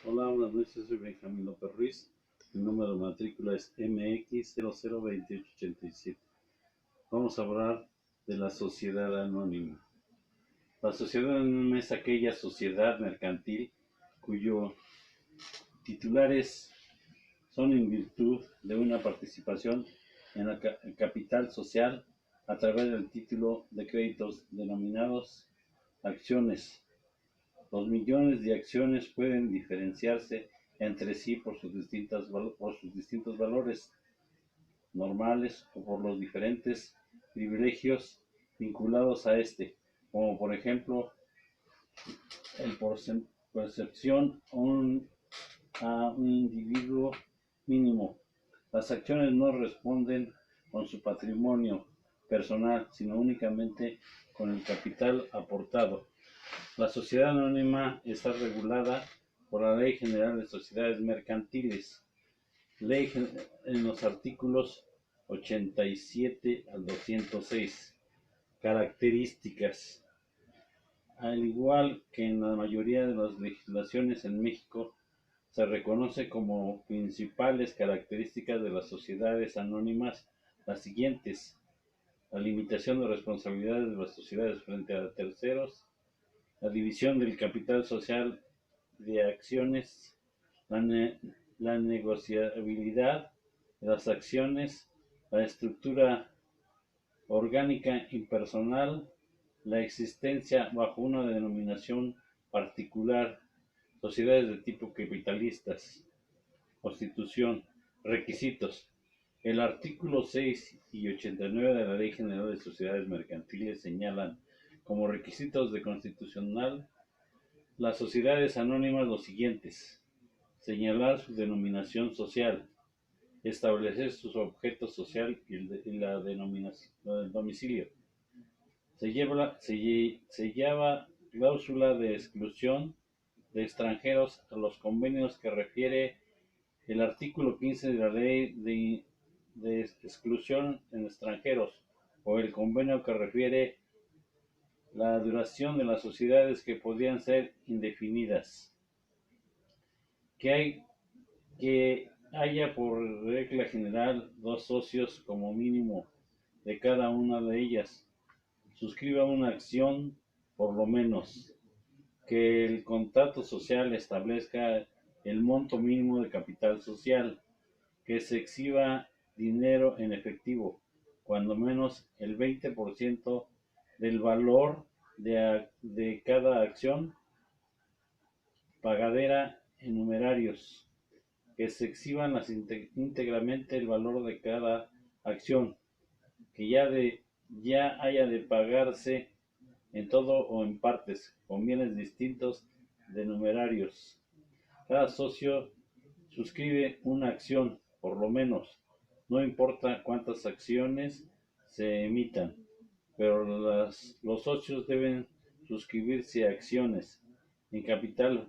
Hola, buenas noches, soy Benjamín López Ruiz. Mi número de matrícula es MX002887. Vamos a hablar de la sociedad anónima. La sociedad anónima es aquella sociedad mercantil cuyos titulares son en virtud de una participación en el capital social a través del título de créditos denominados acciones. Los millones de acciones pueden diferenciarse entre sí por sus distintos valores normales o por los diferentes privilegios vinculados a este, como por ejemplo el percepción a un individuo mínimo. Las acciones no responden con su patrimonio personal, sino únicamente con el capital aportado. La sociedad anónima está regulada por la Ley General de Sociedades Mercantiles, ley en los artículos 87 al 206. Características. Al igual que en la mayoría de las legislaciones en México, se reconoce como principales características de las sociedades anónimas las siguientes: la limitación de responsabilidades de las sociedades frente a terceros, la división del capital social de acciones, la, ne la negociabilidad de las acciones, la estructura orgánica impersonal, la existencia bajo una denominación particular, sociedades de tipo capitalistas, constitución, requisitos. El artículo 6 y 89 de la Ley General de Sociedades Mercantiles señalan como requisitos de constitucional las sociedades anónimas los siguientes: señalar su denominación social, establecer su objeto social y la denominación del domicilio. Se lleva cláusula de exclusión de extranjeros a los convenios que refiere el artículo 15 de la Ley de exclusión en extranjeros, o el convenio que refiere la duración de las sociedades que podrían ser indefinidas. Que haya por regla general dos socios como mínimo de cada una de ellas. Suscriba una acción por lo menos. Que el contrato social establezca el monto mínimo de capital social. Que se exhiba dinero en efectivo, cuando menos el 20% del valor de cada acción pagadera en numerarios. Que se exhiban íntegramente el valor de cada acción, que ya haya de pagarse en todo o en partes, con bienes distintos de numerarios. Cada socio suscribe una acción, por lo menos, no importa cuántas acciones se emitan, pero los socios deben suscribirse a acciones en capital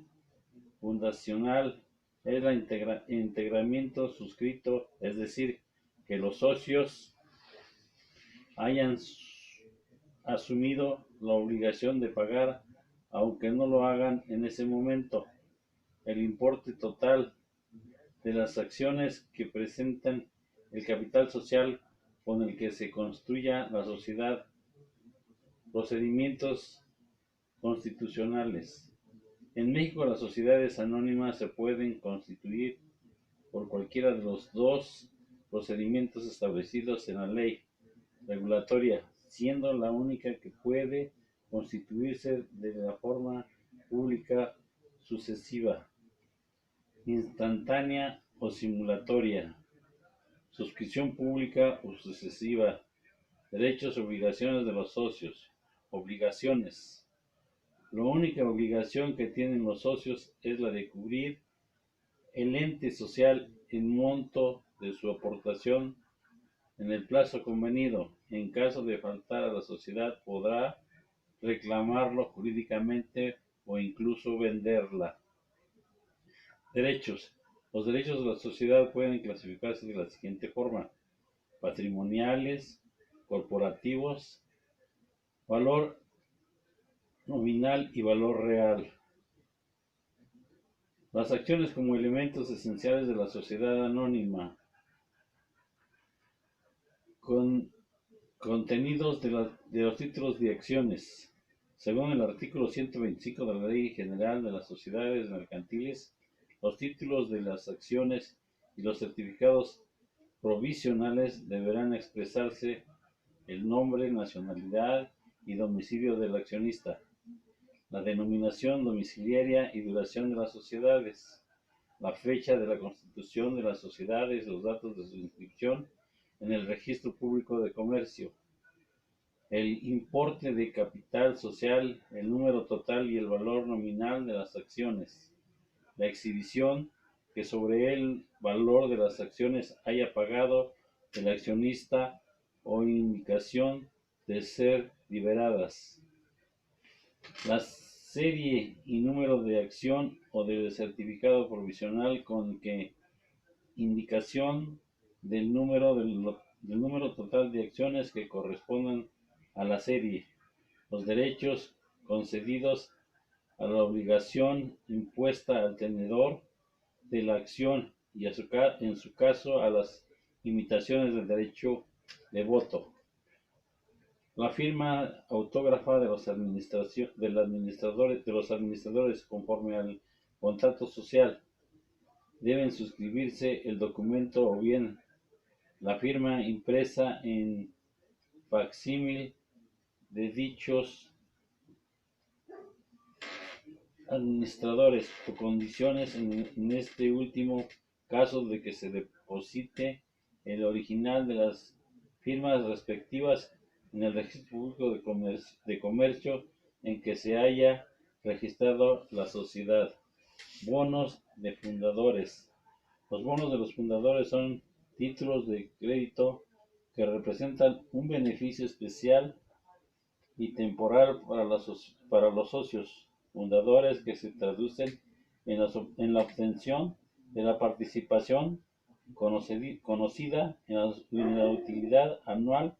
fundacional. Es el integramiento suscrito, es decir, que los socios hayan asumido la obligación de pagar, aunque no lo hagan en ese momento, el importe total de las acciones que presentan el capital social con el que se construya la sociedad. Procedimientos constitucionales. En México las sociedades anónimas se pueden constituir por cualquiera de los dos procedimientos establecidos en la ley regulatoria, siendo la única que puede constituirse de la forma pública sucesiva, instantánea o simulatoria, suscripción pública o sucesiva, derechos y obligaciones de los socios. Obligaciones. La única obligación que tienen los socios es la de cubrir el ente social en monto de su aportación en el plazo convenido. En caso de faltar a la sociedad, podrá reclamarlo jurídicamente o incluso venderla. Derechos. Los derechos de la sociedad pueden clasificarse de la siguiente forma: patrimoniales, corporativos, valor nominal y valor real. Las acciones como elementos esenciales de la sociedad anónima, con contenidos de los títulos de acciones. Según el artículo 125 de la Ley General de las Sociedades Mercantiles, los títulos de las acciones y los certificados provisionales deberán expresarse el nombre, nacionalidad y domicilio del accionista, la denominación domiciliaria y duración de las sociedades, la fecha de la constitución de las sociedades, los datos de su inscripción en el Registro Público de Comercio, el importe de capital social, el número total y el valor nominal de las acciones, la exhibición que sobre el valor de las acciones haya pagado el accionista o indicación de ser liberadas, la serie y número de acción o de certificado provisional con que indicación del número total de acciones que correspondan a la serie, los derechos concedidos a la obligación impuesta al tenedor de la acción y en su caso a las limitaciones del derecho de voto. La firma autógrafa de los administradores conforme al contrato social. Deben suscribirse el documento o bien la firma impresa en facsímil de dichos administradores o condiciones en este último caso de que se deposite el original de las firmas respectivas en el Registro Público de Comercio en que se haya registrado la sociedad. Bonos de fundadores. Los bonos de los fundadores son títulos de crédito que representan un beneficio especial y temporal para los socios fundadores que se traducen en la obtención de la participación conocida en la utilidad anual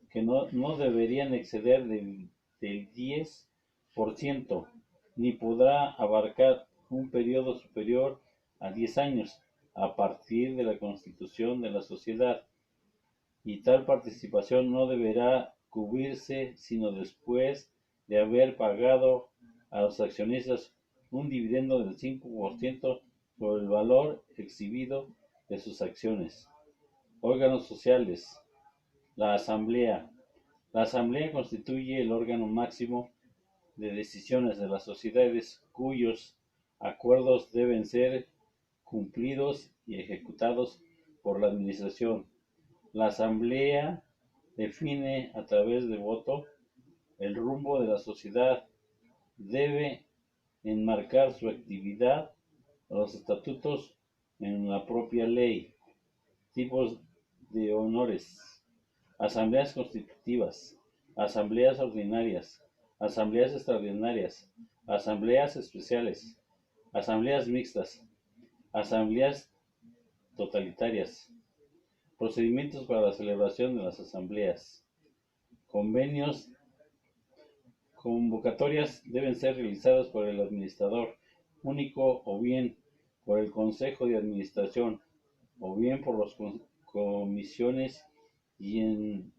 que no deberían exceder del 10%, ni podrá abarcar un periodo superior a 10 años a partir de la constitución de la sociedad, y tal participación no deberá cubrirse sino después de haber pagado a los accionistas un dividendo del 5% sobre el valor exhibido de sus acciones. Órganos sociales. La Asamblea. La Asamblea constituye el órgano máximo de decisiones de las sociedades cuyos acuerdos deben ser cumplidos y ejecutados por la Administración. La Asamblea define a través de voto el rumbo de la sociedad, debe enmarcar su actividad, los estatutos en la propia ley. Tipos de honores. Asambleas constitutivas, asambleas ordinarias, asambleas extraordinarias, asambleas especiales, asambleas mixtas, asambleas totalitarias. Procedimientos para la celebración de las asambleas. Convenios. Convocatorias deben ser realizadas por el administrador único o bien por el Consejo de Administración o bien por las comisiones y en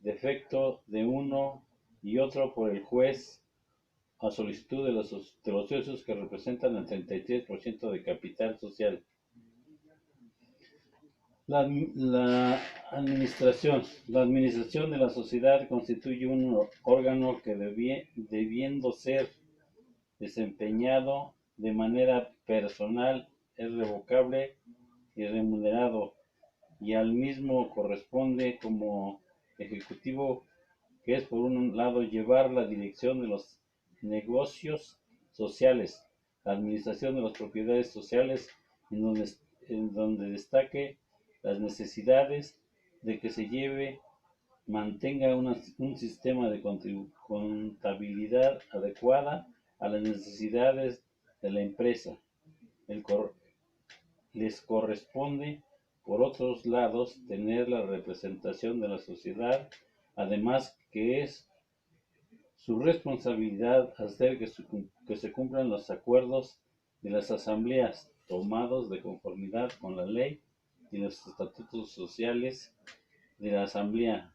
defecto de uno y otro por el juez a solicitud de los socios que representan el 33% de capital social. La administración. La administración de la sociedad constituye un órgano que debiendo ser desempeñado de manera personal, es revocable y remunerado, y al mismo corresponde como ejecutivo, que es por un lado llevar la dirección de los negocios sociales, la administración de las propiedades sociales, en donde destaque las necesidades de que se mantenga un sistema de contabilidad adecuada a las necesidades de la empresa. Les corresponde, por otros lados, tener la representación de la sociedad, además que es su responsabilidad hacer que se cumplan los acuerdos de las asambleas tomados de conformidad con la ley y los estatutos sociales de la asamblea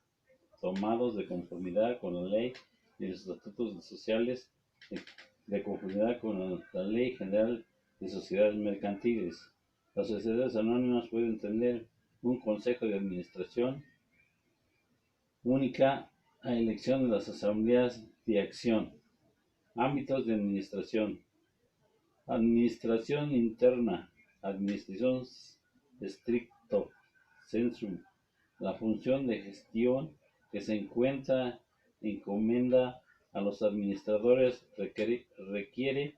tomados de conformidad con la ley y los estatutos sociales de conformidad con la Ley General de Sociedades Mercantiles. Las sociedades anónimas pueden tener un consejo de administración única a elección de las asambleas de acción. Ámbitos de administración. Administración interna. Administración stricto sensu. La función de gestión que se encomienda a los administradores requiere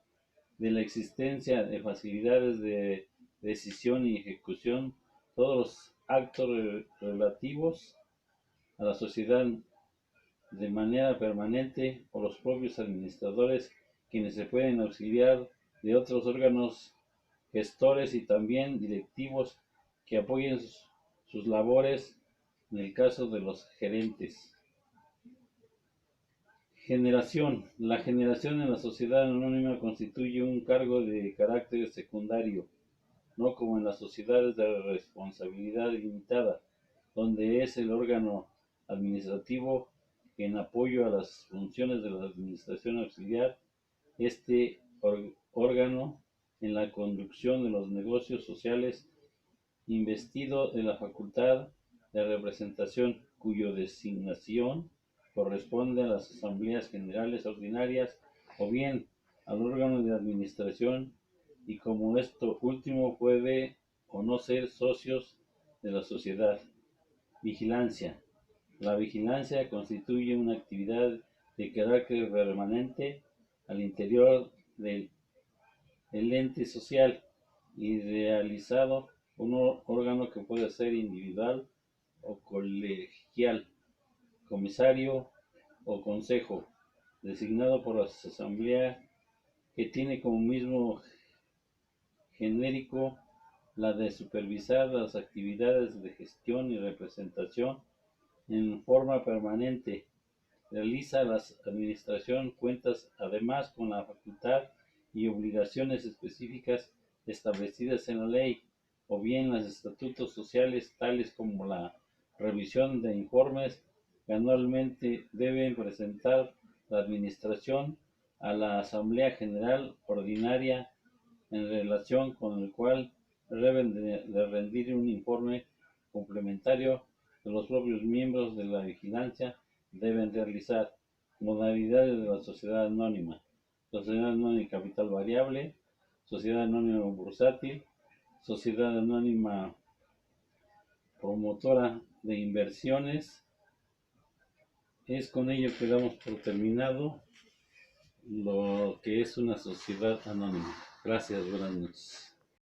de la existencia de facilidades de decisión y ejecución todos los actos relativos a la sociedad de manera permanente o los propios administradores, quienes se pueden auxiliar de otros órganos gestores y también directivos que apoyen sus labores en el caso de los gerentes. Generación. La generación en la sociedad anónima constituye un cargo de carácter secundario, no como en las sociedades de responsabilidad limitada, donde es el órgano administrativo que en apoyo a las funciones de la administración auxiliar, este órgano en la conducción de los negocios sociales, investido de la facultad de representación cuya designación corresponde a las asambleas generales ordinarias o bien al órgano de administración, y como esto último puede o no ser socios de la sociedad. Vigilancia. La vigilancia constituye una actividad de carácter permanente al interior del ente social y realizado por un órgano que puede ser individual o colegial, comisario o consejo, designado por la asamblea, que tiene como mismo genérico la de supervisar las actividades de gestión y representación en forma permanente. Realiza la administración cuentas además con la facultad y obligaciones específicas establecidas en la ley o bien los estatutos sociales, tales como la revisión de informes que anualmente deben presentar la administración a la Asamblea General Ordinaria, en relación con el cual deben de rendir un informe complementario que los propios miembros de la vigilancia deben realizar. Modalidades de la sociedad anónima. Sociedad anónima capital variable, sociedad anónima bursátil, sociedad anónima promotora de inversiones. Es con ello que damos por terminado lo que es una sociedad anónima. Gracias, buenas noches.